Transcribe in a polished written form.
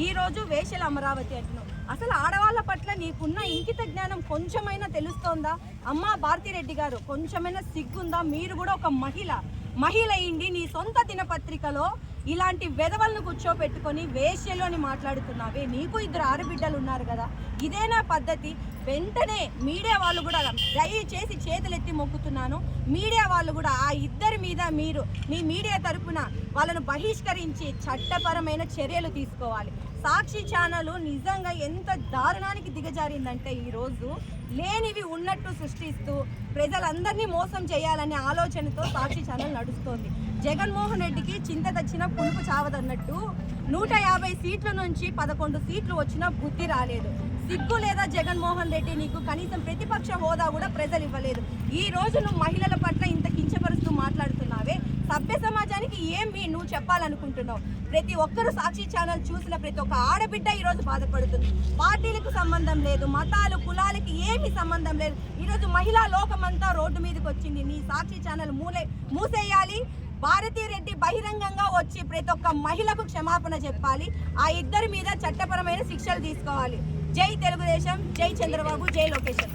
ఈరోజు వేశ్యల అమరావతి అంటున్నావు. అసలు ఆడవాళ్ళ పట్ల నీకున్న ఇంకిత జ్ఞానం కొంచెమైనా తెలుస్తోందా? అమ్మా భారతిరెడ్డి గారు, కొంచెమైనా సిగ్గుందా? మీరు కూడా ఒక మహిళ అయింది నీ సొంత దినపత్రికలో ఇలాంటి వెధవలను కూర్చోపెట్టుకొని వేశ్యలు అని మాట్లాడుతున్నావే. నీకు 2 ఆడబిడ్డలు ఉన్నారు కదా, ఇదేనా పద్ధతి? వెంటనే మీడియా వాళ్ళు కూడా దయచేసి చేతులెత్తి మొక్కుతున్నాను, మీడియా వాళ్ళు కూడా ఆ ఇద్దరి మీద మీరు మీ మీడియా తరపున వాళ్ళను బహిష్కరించి చట్టపరమైన చర్యలు తీసుకోవాలి. సాక్షి ఛానల్ నిజంగా ఎంత దారుణానికి దిగజారిందంటే ఈరోజు లేనివి ఉన్నట్టు సృష్టిస్తూ ప్రజలందరినీ మోసం చేయాలనే ఆలోచనతో సాక్షి ఛానల్ నడుస్తోంది. జగన్మోహన్ రెడ్డికి చింత తెచ్చిన పులుపు చావదన్నట్టు 150 సీట్ల నుంచి 11 సీట్లు వచ్చినా బుద్ధి రాలేదు. సిగ్గు లేదా జగన్మోహన్ రెడ్డి? నీకు కనీసం ప్రతిపక్ష హోదా కూడా ప్రజలు ఇవ్వలేదు. ఈ రోజు నువ్వు మహిళల పట్ల ఇంత కించపరుస్తూ మాట్లాడుతున్నావే, సభ్య సమాజానికి నువ్వు చెప్పాలనుకుంటున్నావు? ప్రతి ఒక్కరూ సాక్షి ఛానల్ చూసిన ప్రతి ఒక్క ఆడబిడ్డ ఈరోజు బాధపడుతుంది. పార్టీలకు సంబంధం లేదు, మతాలు కులాలకి ఏమీ సంబంధం లేదు. ఈరోజు మహిళా లోకమంతా రోడ్డు మీదకి వచ్చింది. నీ సాక్షి ఛానల్ మూసేయాలి. భారతిరెడ్డి బహిరంగంగా వచ్చి ప్రతి ఒక్క మహిళకు క్షమాపణ చెప్పాలి. ఆ ఇద్దరి మీద చట్టపరమైన శిక్షలు తీసుకోవాలి. జై తెలుగుదేశం, జై చంద్రబాబు, జై లోకేష్.